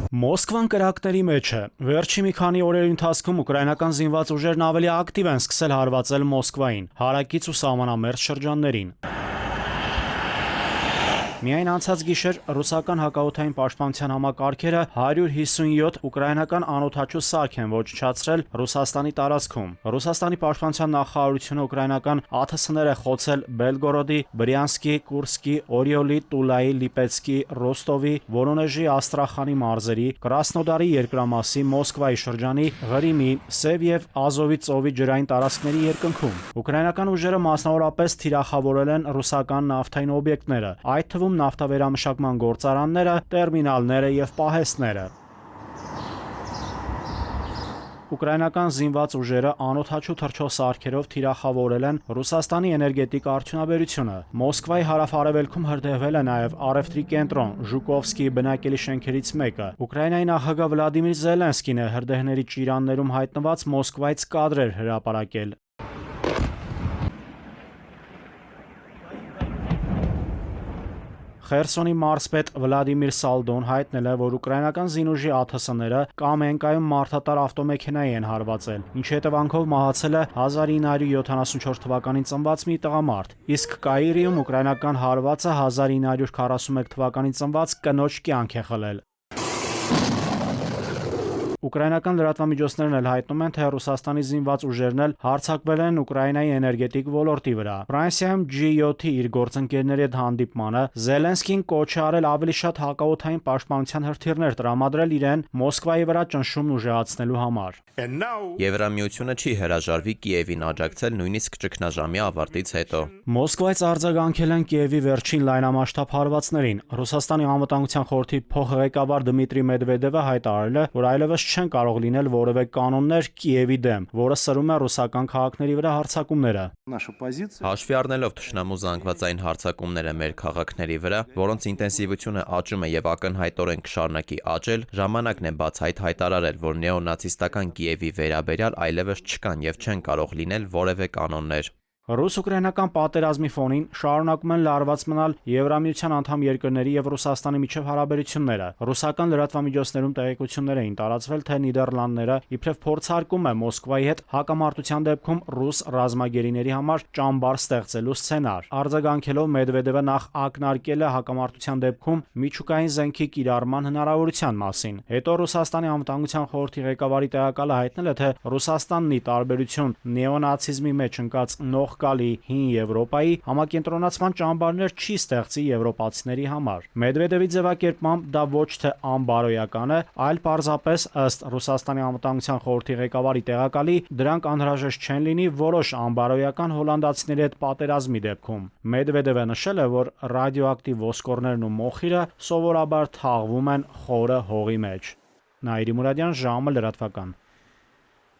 Մոսկվան կրակների մեջ է։ Վերջի մի քանի օրերի ընթացքում ուկրաինական զինված ուժերն ավելի ակտիվ են սկսել հարվածել Մոսկվային, հարակից ու սահմանամերձ շրջաններին։ Միայն անցած գիշեր ռուսական հակաօդային պաշտպանության համակարգերը 157 ուկրաինական անօդաչու սարք են ոչնչացրել Ռուսաստանի տարածքում։ Ռուսաստանի պաշտպանության նախարարությունը ուկրաինական ԱԹՍ-ներ է խոցել Բելգորոդի, Բրյանսկի, Կուրսկի, Օրիոլի, Տուլայի, Լիպեցկի, Ռոստովի, Վորոնեժի, Աստրախանի մարզերի, Կրասնոդարի երկրամասի, Մոսկվայի շրջանի, Ղրիմի, Սև եւ Ազովի ծովի ջրային տարածքների երկնքում։ Ուկրաինական ուժերը մասնավորապես թիրախավորել են ռուսական նավթային օբյեկտները, այդ թվում նավթավերամշակման գործարանները, տերմինալները եւ պահեստները։ Ուկրաինական զինված ուժերը անօդաչու թռչող սարքերով թիրախավորել են Ռուսաստանի էներգետիկ արդյունաբերությունը։ Մոսկվայի հարավ-արևելքում հրդեհվել է նաև առևտրի կենտրոն Ժուկովսկիի բնակելի շենքերից մեկը։ Ուկրաինայի նախագահ Վլադիմիր Զելենսկին է հրդեհների ճիրաններում հայտնված Մոսկվայից կադրեր հրապարակել։ Խերսոնի մարզպետ Վլադիմիր Սալդոն հայտնել է, որ ուկրաինական զինուժի ԱԹՍ-ները Կամենկայում մարդատար ավտոմեքենայի են հարվածել, ինչի հետևանքով մահացել է 1974 թվականին ծնված մի տղամարդ, իսկ Կաիրիում ուկրաինական հարվածը 1941 թվականին ծնված կնոջ կյանք է խլել։ Ուկրաինական լրատվամիջոցներն էլ հայտնում են, թե Ռուսաստանի զինված ուժերն էլ հարձակվել են Ուկրաինայի էներգետիկ ոլորտի վրա։ Ֆրանսիայում G7-ի իր գործընկերների հետ հանդիպմանը Զելենսկին կոչ է արել ավելի շատ հակաօդային պաշտպանության հրթիռներ տրամադրել իրեն Մոսկվայի վրա ճնշումն ուժեղացնելու համար։ Եվրամիությունը չի հրաժարվի Կիևին աջակցել նույնիսկ ճգնաժամի ավարտից հետո։ Մոսկվայից արձագանքել են Կիևի վերջին լայնամասշտաբ հարվածներին։ Ռուսաստանի անվտանգության խորհրդի փոխղեկավար Դմիտրի Մեդվեդևը հայտարարել է, որ այլևս չեն կարող լինել որևէ կանոններ Կիևի դեմ, որը սրում է ռուսական քաղաքների վրա հարձակումները։ Հաշվի առնելով թշնամու զանգվածային հարձակումները մեր քաղաքների վրա, որոնց ինտենսիվությունը աճում է եւ ակնհայտորեն կշարունակի աճել, ժամանակն է բացահայտ հայտարարել, որ նեոնացիստական Կիևի վերաբերյալ այլևս չկան եւ չեն կարող լինել որևէ կանոններ։ Ռուս-ուկրաինական պատերազմի ֆոնին շարունակում են լարված մնալ Եվրամիության անդամ երկրների եւ Ռուսաստանի միջև հարաբերությունները։ Ռուսական լրատվամիջոցներում տեղեկություններ էին տարածվել, թե Նիդերլանդները իբրև փորձարկում է Մոսկվայի հետ հակամարտության դեպքում ռուս ռազմագերիների համար ճամբար ստեղծելու սցենար։ Արձագանքելով Մեդվեդևը նախ ակնարկել է հակամարտության դեպքում միջուկային զենքի կիրառման հնարավորության մասին։ Հետո Ռուսաստանի անվտանգության խորհրդի ղեկավարի տեղակալը հայտնել է, թե Ռուսաստանն ի տարբերություն նեոնացիզմի մեջ ընկած նողկալի հին Եվրոպայի համակենտրոնացման ճամբարներ չի ստեղծի եվրոպացիների համար։ Մեդվեդևի ձևակերպմամբ դա ոչ թե անբարոյական է, այլ պարզապես ըստ Ռուսաստանի անվտանգության խորհրդի ղեկավարի տեղակալի դրանք անհրաժեշտ չեն լինի որոշ անբարոյական հոլանդացիների հետ պատերազմի դեպքում։ Մեդվեդևը նշել է, որ ռադիոակտիվ ոսկորներն ու մոխիրը սովորաբար թաղվում են խորը հողի մեջ։ Նաիրի Մուրադյան, ժամը լրատվական։